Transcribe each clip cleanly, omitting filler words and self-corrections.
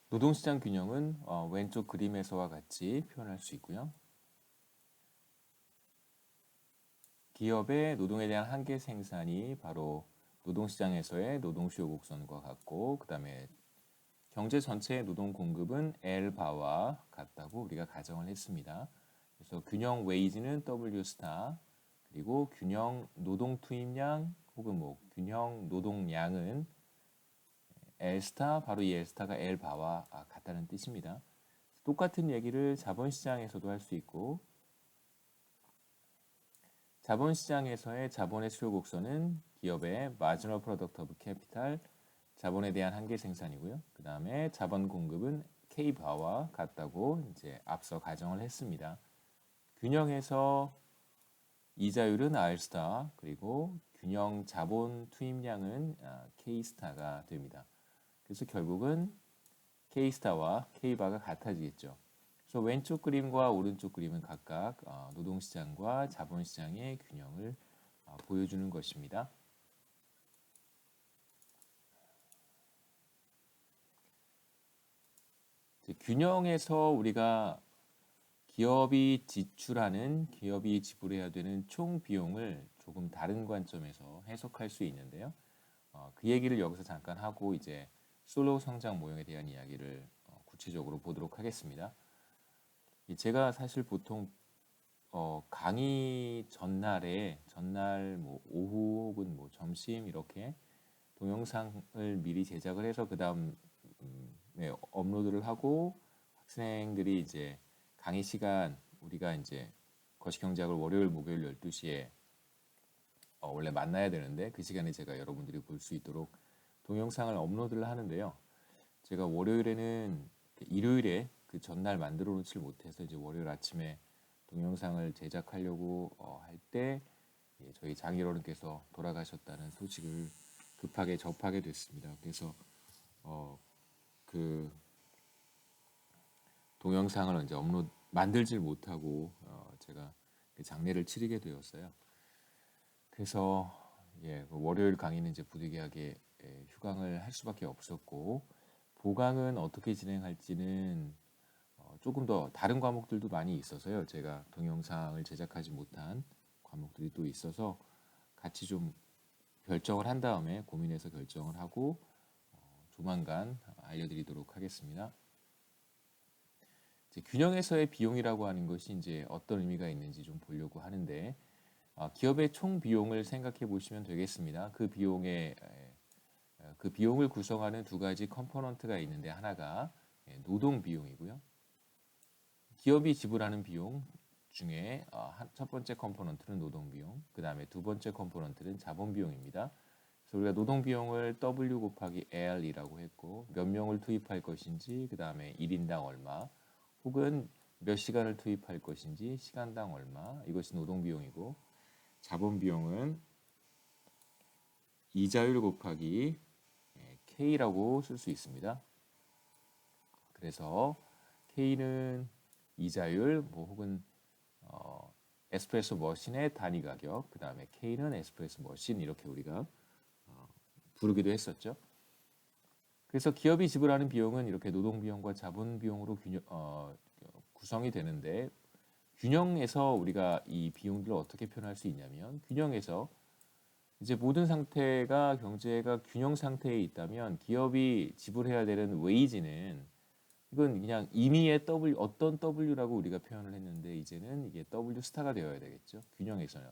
노동시장 균형은 왼쪽 그림에서와 같이 표현할 수 있고요. 기업의 노동에 대한 한계 생산이 바로 노동시장에서의 노동수요 곡선과 같고, 그 다음에 경제 전체의 노동 공급은 L바와 같다고 우리가 가정을 했습니다. 그래서 균형 웨이지는 W 스타, 그리고 균형 노동 투입량 혹은 뭐 균형 노동량은 L 스타, 바로 이 L 스타가 L 바와 같다는 뜻입니다. 똑같은 얘기를 자본시장에서도 할 수 있고, 자본시장에서의 자본의 수요 곡선은 기업의 marginal product of capital, 자본에 대한 한계 생산이고요. 그 다음에 자본 공급은 K 바와 같다고 이제 앞서 가정을 했습니다. 균형에서 이자율은 R 스타, 그리고 균형 자본 투입량은 K 스타가 됩니다. 그래서 결국은 K 스타와 K 바가 같아지겠죠. 그래서 왼쪽 그림과 오른쪽 그림은 각각 노동시장과 자본시장의 균형을 보여주는 것입니다. 균형에서 우리가 기업이 지불해야 되는 총 비용을 조금 다른 관점에서 해석할 수 있는데요. 그 얘기를 여기서 잠깐 하고 이제 솔로 성장 모형에 대한 이야기를 구체적으로 보도록 하겠습니다. 제가 사실 보통 강의 전날 뭐 오후 혹은 뭐 점심 이렇게 동영상을 미리 제작을 해서 그 다음에 업로드를 하고 학생들이 이제 강의 시간 우리가 이제 거시경제학을 월요일, 목요일 12시에 원래 만나야 되는데 그 시간에 제가 여러분들이 볼 수 있도록 동영상을 업로드를 하는데요. 제가 월요일에는 일요일에 그 전날 만들어 놓지 못해서 이제 월요일 아침에 동영상을 제작하려고 할 때 저희 장인어른께서 돌아가셨다는 소식을 급하게 접하게 됐습니다. 그래서 그 동영상을 이제 만들질 못하고 제가 그 장례를 치르게 되었어요. 그래서 그 월요일 강의는 이제 부득이하게 휴강을 할 수밖에 없었고, 보강은 어떻게 진행할지는 조금 더 다른 과목들도 많이 있어서요. 제가 동영상을 제작하지 못한 과목들이 또 있어서 같이 좀 결정을 한 다음에 고민해서 결정을 하고 조만간 알려드리도록 하겠습니다. 이제 균형에서의 비용이라고 하는 것이 이제 어떤 의미가 있는지 좀 보려고 하는데, 기업의 총 비용을 생각해 보시면 되겠습니다. 그 비용을 구성하는 두 가지 컴포넌트가 있는데, 하나가 노동 비용이고요. 기업이 지불하는 비용 중에 첫 번째 컴포넌트는 노동 비용, 그 다음에 두 번째 컴포넌트는 자본 비용입니다. 그래서 우리가 노동 비용을 W 곱하기 L이라고 했고, 몇 명을 투입할 것인지, 그 다음에 1인당 얼마, 혹은 몇 시간을 투입할 것인지, 시간당 얼마, 이것이 노동 비용이고, 자본 비용은 이자율 곱하기 K라고 쓸 수 있습니다. 그래서 K는 이자율, 뭐 혹은 에스프레소 머신의 단위 가격, 그 다음에 K는 에스프레소 머신, 이렇게 우리가 부르기도 했었죠. 그래서 기업이 지불하는 비용은 이렇게 노동 비용과 자본 비용으로 구성이 되는데, 균형에서 우리가 이 비용들을 어떻게 표현할 수 있냐면, 균형에서 이제 모든 상태가 경제가 균형 상태에 있다면 기업이 지불해야 되는 웨이지는 이건 그냥 임의의 어떤 W라고 우리가 표현을 했는데, 이제는 이게 W 스타가 되어야 되겠죠. 균형에서요.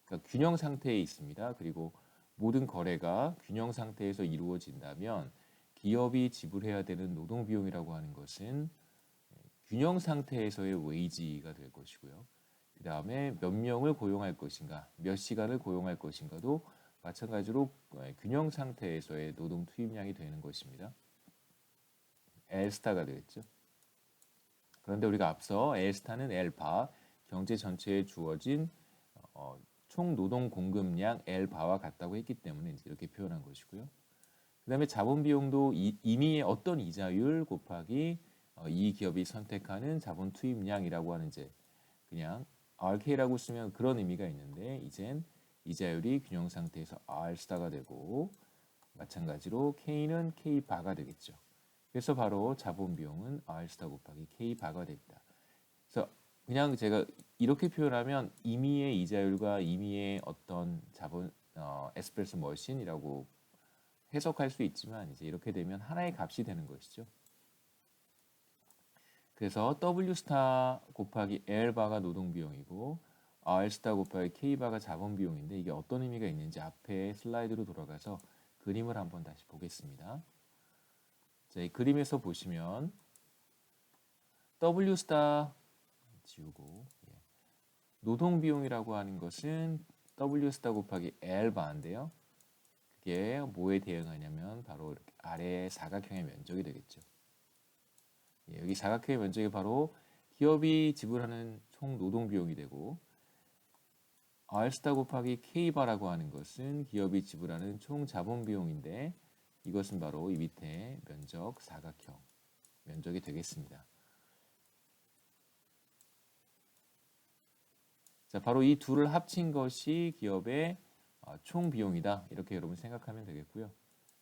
그러니까 균형 상태에 있습니다. 그리고 모든 거래가 균형 상태에서 이루어진다면 기업이 지불해야 되는 노동 비용이라고 하는 것은 균형 상태에서의 웨이지가 될 것이고요. 그 다음에 몇 명을 고용할 것인가, 몇 시간을 고용할 것인가도 마찬가지로 균형 상태에서의 노동 투입량이 되는 것입니다. L스타가 되겠죠. 그런데 우리가 앞서 L스타는 L바, 경제 전체에 주어진 총 노동 공급량 L바와 같다고 했기 때문에 이렇게 표현한 것이고요. 그 다음에 자본 비용도 이미 어떤 이자율 곱하기 이 기업이 선택하는 자본 투입량이라고 하는 이제 그냥 RK라고 쓰면 그런 의미가 있는데, 이젠 이자율이 균형 상태에서 R스타가 되고, 마찬가지로 K는 K바가 되겠죠. 그래서 바로 자본 비용은 R 스타 곱하기 K 바가 됩니다. 그래서 그냥 제가 이렇게 표현하면 임의의 이자율과 임의의 어떤 자본 에스프레소 머신이라고 해석할 수 있지만 이제 이렇게 되면 하나의 값이 되는 것이죠. 그래서 W 스타 곱하기 L 바가 노동 비용이고 R 스타 곱하기 K 바가 자본 비용인데 이게 어떤 의미가 있는지 앞에 슬라이드로 돌아가서 그림을 한번 다시 보겠습니다. 자, 이 그림에서 보시면 W 스타 지우고 노동 비용이라고 하는 것은 W 스타 곱하기 L 바인데요. 그게 뭐에 대응하냐면 바로 이렇게 아래 사각형의 면적이 되겠죠. 여기 사각형의 면적이 바로 기업이 지불하는 총 노동 비용이 되고 R 스타 곱하기 K 바라고 하는 것은 기업이 지불하는 총 자본 비용인데 이것은 바로 이 밑에 면적 사각형 면적이 되겠습니다. 자, 바로 이 둘을 합친 것이 기업의 총 비용이다. 이렇게 여러분 생각하면 되겠고요.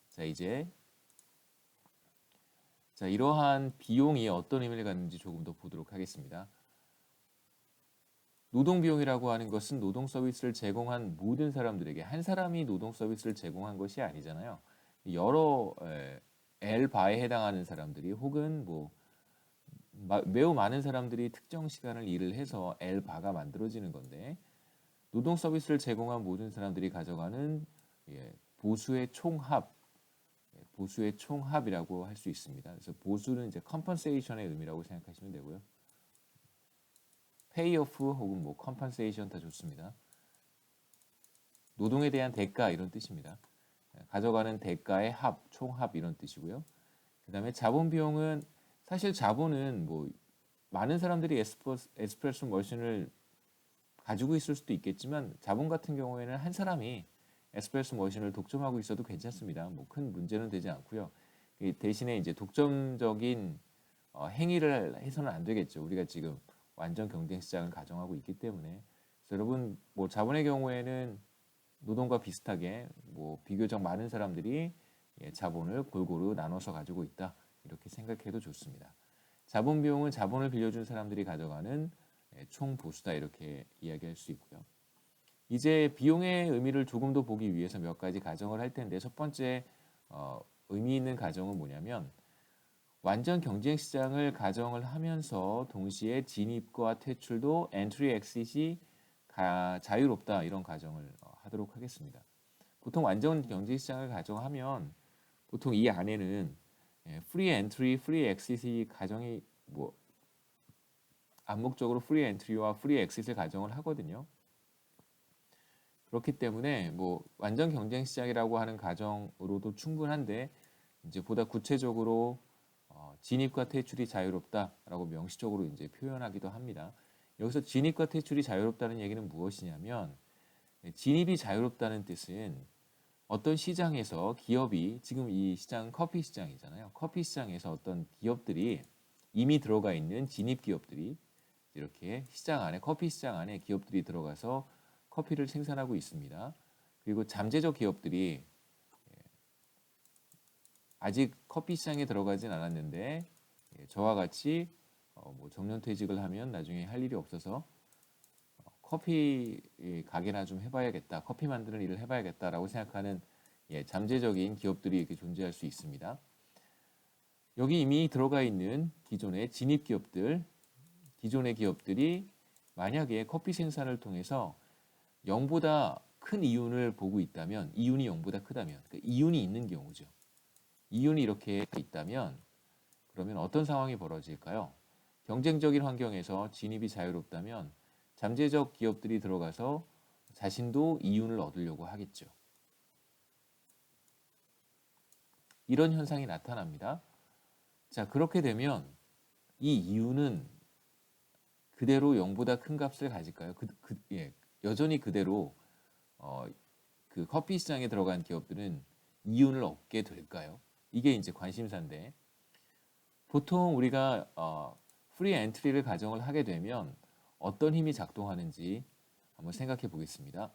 자, 이제 이러한 비용이 어떤 의미를 갖는지 조금 더 보도록 하겠습니다. 노동 비용이라고 하는 것은 노동 서비스를 제공한 모든 사람들에게 한 사람이 노동 서비스를 제공한 것이 아니잖아요. 여러 L바에 해당하는 사람들이 혹은 뭐 매우 많은 사람들이 특정 시간을 일을 해서 L바가 만들어지는 건데 노동 서비스를 제공한 모든 사람들이 가져가는 보수의 총합, 보수의 총합이라고 할 수 있습니다. 그래서 보수는 이제 compensation의 의미라고 생각하시면 되고요. payoff 혹은 뭐 compensation 다 좋습니다. 노동에 대한 대가 이런 뜻입니다. 가져가는 대가의 합, 총합 이런 뜻이고요. 그 다음에 자본 비용은 사실 자본은 뭐 많은 사람들이 에스프레소 머신을 가지고 있을 수도 있겠지만 자본 같은 경우에는 한 사람이 에스프레소 머신을 독점하고 있어도 괜찮습니다. 뭐 큰 문제는 되지 않고요. 대신에 이제 독점적인 행위를 해서는 안 되겠죠. 우리가 지금 완전 경쟁 시장을 가정하고 있기 때문에 여러분 뭐 자본의 경우에는 노동과 비슷하게 뭐 비교적 많은 사람들이 자본을 골고루 나눠서 가지고 있다. 이렇게 생각해도 좋습니다. 자본 비용은 자본을 빌려준 사람들이 가져가는 총 보수다 이렇게 이야기할 수 있고요. 이제 비용의 의미를 조금 더 보기 위해서 몇 가지 가정을 할 텐데 첫 번째 의미 있는 가정은 뭐냐면 완전 경쟁 시장을 가정을 하면서 동시에 진입과 퇴출도 엔트리 엑싯이 자유롭다 이런 가정을 하도록 하겠습니다. 보통 완전 경쟁 시장을 가정하면 보통 이 안에는 프리 엔트리, 프리 엑싯이 가정이 뭐 암묵적으로 프리 엔트리와 프리 엑싯을 가정을 하거든요. 그렇기 때문에 뭐 완전 경쟁 시장이라고 하는 가정으로도 충분한데 이제 보다 구체적으로 진입과 퇴출이 자유롭다라고 명시적으로 이제 표현하기도 합니다. 여기서 진입과 퇴출이 자유롭다는 얘기는 무엇이냐면 진입이 자유롭다는 뜻은 어떤 시장에서 기업이 지금 이 시장 커피 시장이잖아요. 커피 시장에서 어떤 기업들이 이미 들어가 있는 진입 기업들이 이렇게 시장 안에 커피 시장 안에 기업들이 들어가서 커피를 생산하고 있습니다. 그리고 잠재적 기업들이 아직 커피 시장에 들어가진 않았는데 저와 같이 뭐 정년퇴직을 하면 나중에 할 일이 없어서 커피 가게나 좀 해봐야겠다, 커피 만드는 일을 해봐야겠다라고 생각하는 잠재적인 기업들이 이렇게 존재할 수 있습니다. 여기 이미 들어가 있는 기존의 진입 기업들, 기존의 기업들이 만약에 커피 생산을 통해서 0보다 큰 이윤을 보고 있다면, 이윤이 0보다 크다면, 그러니까 이윤이 있는 경우죠. 이윤이 이렇게 있다면 그러면 어떤 상황이 벌어질까요? 경쟁적인 환경에서 진입이 자유롭다면 잠재적 기업들이 들어가서 자신도 이윤을 얻으려고 하겠죠. 이런 현상이 나타납니다. 자, 그렇게 되면 이 이윤은 그대로 0보다 큰 값을 가질까요? 여전히 그대로 그 커피 시장에 들어간 기업들은 이윤을 얻게 될까요? 이게 이제 관심사인데 보통 우리가 프리 엔트리를 가정을 하게 되면 어떤 힘이 작동하는지 한번 생각해 보겠습니다.